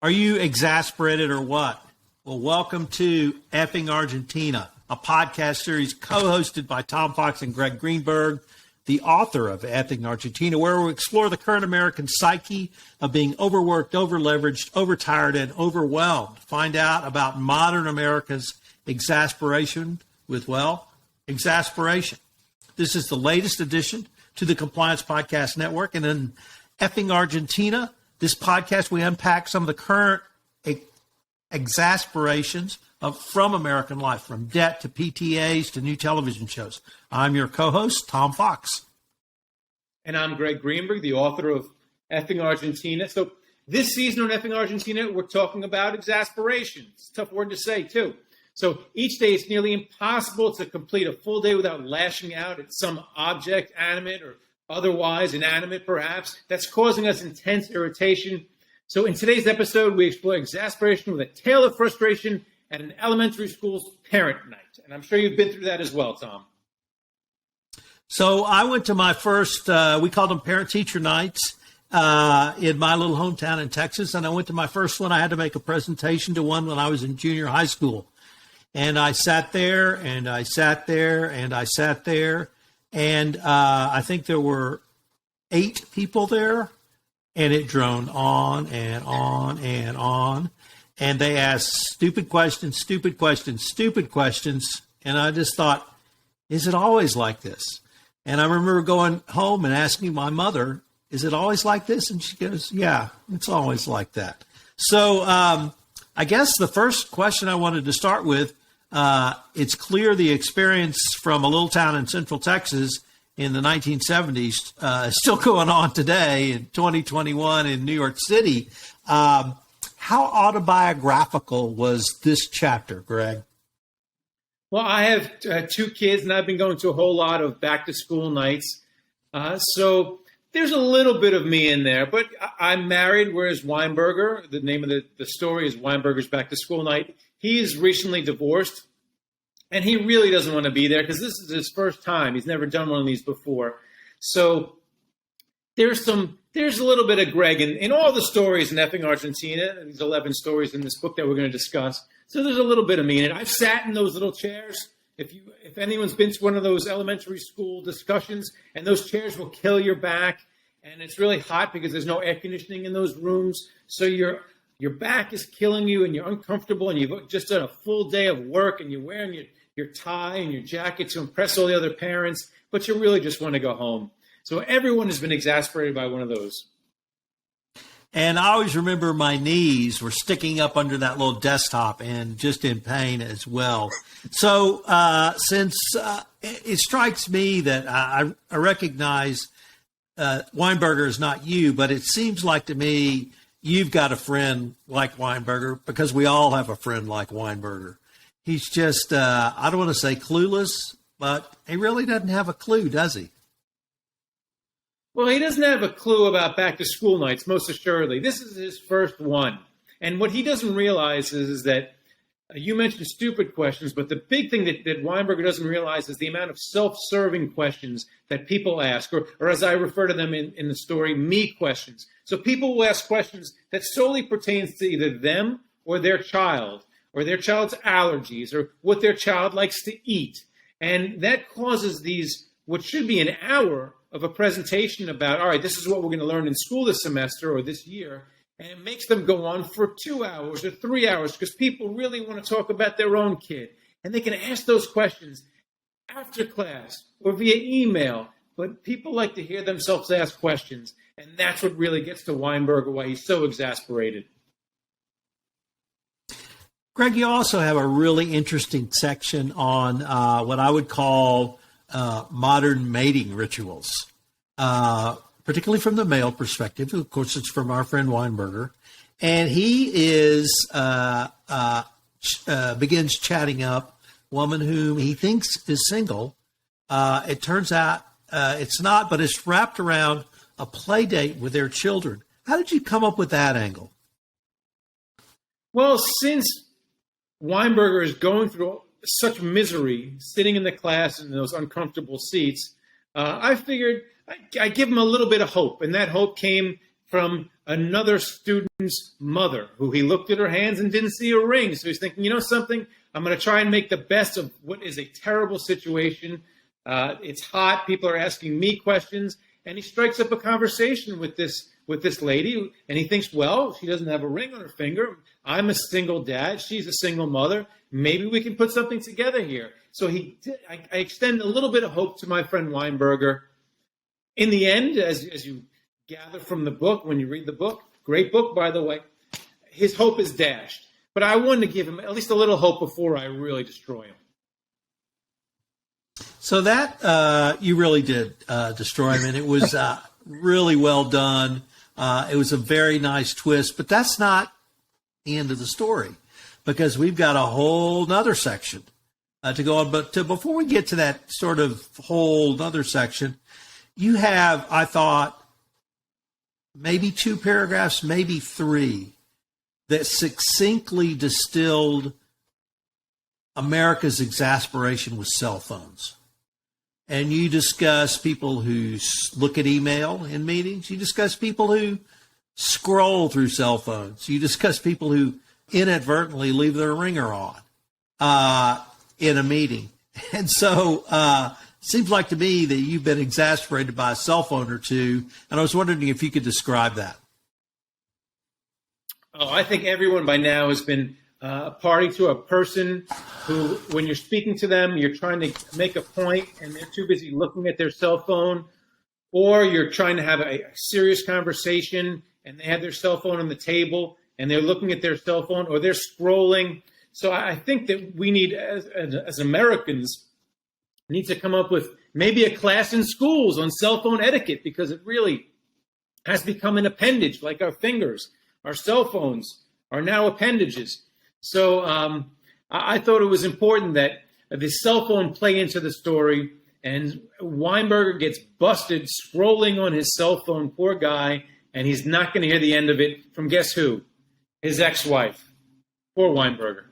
Are you exasperated or what? Well, welcome to Effing Argentina, a podcast series co-hosted by Tom Fox and Gregg Greenberg, the author of Effing Argentina, where we explore the current American psyche of being overworked, overleveraged, overtired, and overwhelmed. Find out about modern America's exasperation with, well, exasperation. This is the latest addition to the Compliance Podcast Network. And in Effing Argentina, this podcast, we unpack some of the current exasperations from American life, from debt to PTAs to new television shows. I'm your co-host, Tom Fox. And I'm Gregg Greenberg, the author of Effing Argentina. So this season on Effing Argentina, we're talking about exasperation. It's a tough word to say, too. So each day it's nearly impossible to complete a full day without lashing out at some object, animate or otherwise inanimate perhaps, that's causing us intense irritation. So in today's episode, we explore exasperation with a tale of frustration at an elementary school's parent night. And I'm sure you've been through that as well, Tom. So I went to my first, we called them parent-teacher nights in my little hometown in Texas. And I went to my first one. I had to make a presentation to one when I was in junior high school. And I sat there and I sat there and I sat there. And I think there were 8 people there, and it droned on and on and on. And they asked stupid questions, stupid questions, stupid questions. And I just thought, is it always like this? And I remember going home and asking my mother, is it always like this? And she goes, yeah, it's always like that. So I guess the first question I wanted to start with, it's clear the experience from a little town in central Texas in the 1970s is still going on today in 2021 in New York City. How autobiographical was this chapter, Greg? Well, I have 2 kids, and I've been going to a whole lot of back-to-school nights. So there's a little bit of me in there. But I'm married, whereas Weinberger, the name of the story is Weinberger's Back-to-School Night. He is recently divorced, and he really doesn't want to be there because this is his first time. He's never done one of these before. So there's a little bit of Greg in all the stories in Effing Argentina, these 11 stories in this book that we're going to discuss. So there's a little bit of me in it. I've sat in those little chairs. If anyone's been to one of those elementary school discussions, and those chairs will kill your back, and it's really hot because there's no air conditioning in those rooms, so your back is killing you and you're uncomfortable and you've just done a full day of work and you're wearing your tie and your jacket to impress all the other parents, but you really just want to go home. So everyone has been exasperated by one of those. And I always remember my knees were sticking up under that little desktop and just in pain as well. So since it strikes me that I recognize Weinberger is not you, but it seems like to me you've got a friend like Weinberger, because we all have a friend like Weinberger. He's just, I don't want to say clueless, but he really doesn't have a clue, does he? Well, he doesn't have a clue about back-to-school nights, most assuredly. This is his first one. And what he doesn't realize is that you mentioned stupid questions, but the big thing that Weinberger doesn't realize is the amount of self-serving questions that people ask, or as I refer to them in the story, me questions. So people will ask questions that solely pertains to either them or their child, or their child's allergies, or what their child likes to eat. And that causes these, what should be an hour of a presentation about, all right, this is what we're going to learn in school this semester or this year, and it makes them go on for 2 hours or 3 hours because people really want to talk about their own kid. And they can ask those questions after class or via email, but people like to hear themselves ask questions, and that's what really gets to Weinberger, why he's so exasperated. Greg, you also have a really interesting section on what I would call modern mating rituals, particularly from the male perspective. Of course, it's from our friend Weinberger. And he begins chatting up a woman whom he thinks is single. It turns out it's not, but it's wrapped around a play date with their children. How did you come up with that angle? Well, since Weinberger is going through such misery, sitting in the class in those uncomfortable seats, I figured I'd give him a little bit of hope. And that hope came from another student's mother who he looked at her hands and didn't see a ring. So he's thinking, you know something, I'm going to try and make the best of what is a terrible situation. It's hot. People are asking me questions. And he strikes up a conversation with this lady. And he thinks, well, she doesn't have a ring on her finger. I'm a single dad. She's a single mother. Maybe we can put something together here. So I extend a little bit of hope to my friend Weinberger. In the end, as you gather from the book, when you read the book, great book, by the way, his hope is dashed. But I wanted to give him at least a little hope before I really destroy him. So that you really did destroy him, and it was really well done. It was a very nice twist, but that's not the end of the story, because we've got a whole nother section to go on. But before we get to that sort of whole other section, you have, I thought, maybe 2 paragraphs, maybe 3, that succinctly distilled America's exasperation with cell phones. And you discuss people who look at email in meetings. You discuss people who scroll through cell phones. You discuss people who inadvertently leave their ringer on in a meeting. And so it seems like to me that you've been exasperated by a cell phone or two. And I was wondering if you could describe that. Oh, I think everyone by now has been party to a person who, when you're speaking to them, you're trying to make a point and they're too busy looking at their cell phone, or you're trying to have a serious conversation and they have their cell phone on the table and they're looking at their cell phone, or they're scrolling. So I think that we need, as Americans, need to come up with maybe a class in schools on cell phone etiquette, because it really has become an appendage, like our fingers. Our cell phones are now appendages. So I thought it was important that the cell phone play into the story, and Weinberger gets busted scrolling on his cell phone, poor guy, and he's not going to hear the end of it from guess who? His ex-wife. Poor Weinberger.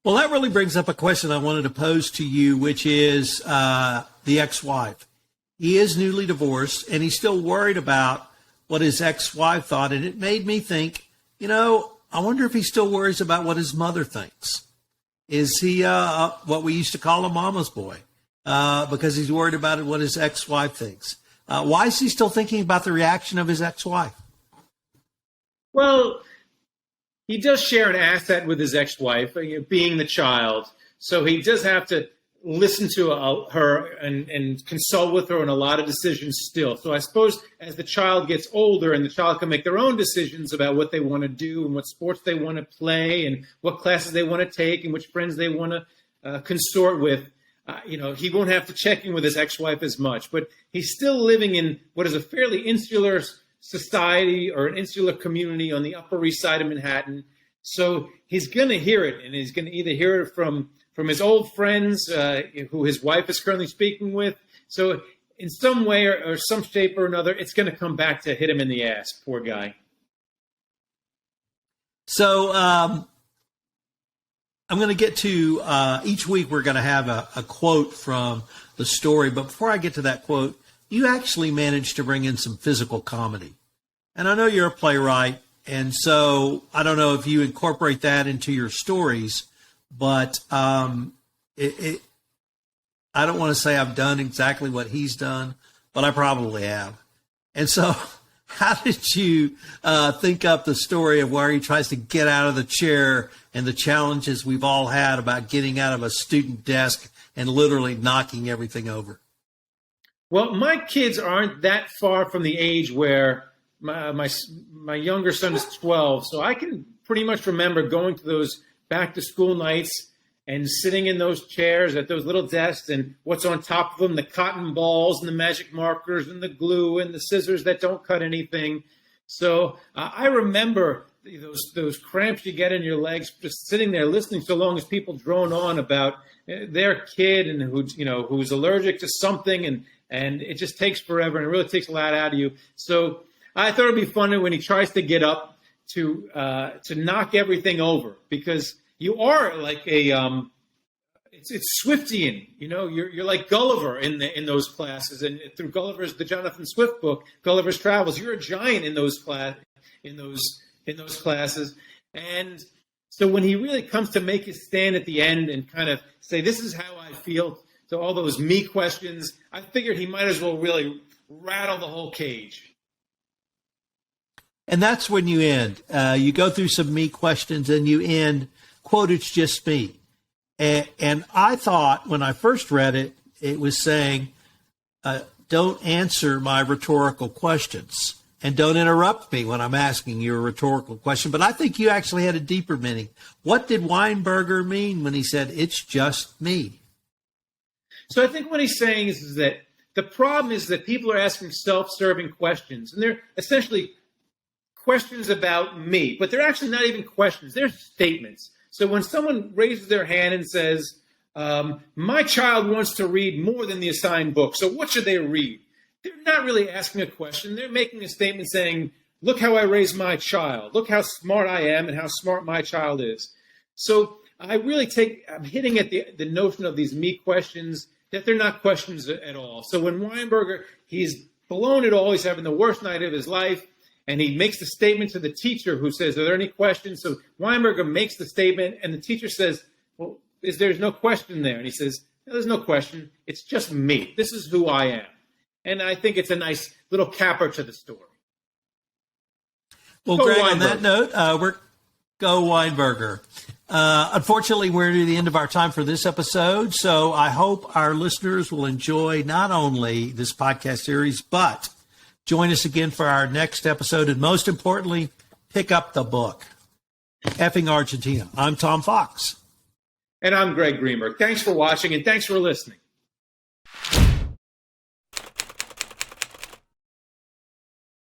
Well, that really brings up a question I wanted to pose to you, which is the ex-wife. He is newly divorced, and he's still worried about what his ex-wife thought, and it made me think, I wonder if he still worries about what his mother thinks. Is he what we used to call a mama's boy? Because he's worried about what his ex-wife thinks. Why is he still thinking about the reaction of his ex-wife? Well, he does share an asset with his ex-wife, being the child. So he does have to listen to her and consult with her on a lot of decisions still. So I suppose as the child gets older and the child can make their own decisions about what they want to do and what sports they want to play and what classes they want to take and which friends they want to consort with, he won't have to check in with his ex-wife as much. But he's still living in what is a fairly insular society or an insular community on the Upper East Side of Manhattan. So he's going to hear it, and he's going to either hear it from his old friends who his wife is currently speaking with. So in some way or some shape or another, it's going to come back to hit him in the ass, poor guy. So I'm going to get to each week we're going to have a quote from the story. But before I get to that quote, you actually managed to bring in some physical comedy. And I know you're a playwright, and so I don't know if you incorporate that into your stories, but I don't want to say I've done exactly what he's done, but I probably have. And so how did you think up the story of where he tries to get out of the chair and the challenges we've all had about getting out of a student desk and literally knocking everything over? Well, my kids aren't that far from the age where my younger son is 12, so I can pretty much remember going to those back-to-school nights and sitting in those chairs at those little desks, and what's on top of them, the cotton balls and the magic markers and the glue and the scissors that don't cut anything. So I remember those cramps you get in your legs just sitting there listening so long as people drone on about their kid and who's allergic to something, and it just takes forever, and it really takes a lot out of you. So I thought it'd be funny when he tries to get up to knock everything over, because you are like if it's Swiftian. You know, you're like Gulliver in those classes, and through the Jonathan Swift book, Gulliver's Travels, you're a giant in those classes. And so when he really comes to make his stand at the end and kind of say, this is how I feel, to all those me questions, I figured he might as well really rattle the whole cage. And that's when you end. You go through some me questions and you end, quote, it's just me. And I thought when I first read it, it was saying, don't answer my rhetorical questions and don't interrupt me when I'm asking you a rhetorical question. But I think you actually had a deeper meaning. What did Weinberger mean when he said, it's just me? So I think what he's saying is that the problem is that people are asking self-serving questions, and they're essentially questions about me, but they're actually not even questions. They're statements. So when someone raises their hand and says, my child wants to read more than the assigned book, so what should they read? They're not really asking a question. They're making a statement saying, look how I raised my child. Look how smart I am and how smart my child is. So I'm hitting at the notion of these me questions, that they're not questions at all. So when Weinberger, he's blown it all, he's having the worst night of his life, and he makes the statement to the teacher who says, are there any questions? So Weinberger makes the statement, and the teacher says, well, there's no question there. And he says, no, there's no question. It's just me. This is who I am. And I think it's a nice little capper to the story. Well, Greg, on that note, go Weinberger. Unfortunately, we're near the end of our time for this episode, so I hope our listeners will enjoy not only this podcast series, but join us again for our next episode, and most importantly, pick up the book, Effing Argentina. I'm Tom Fox. And I'm Gregg Greenberg. Thanks for watching, and thanks for listening.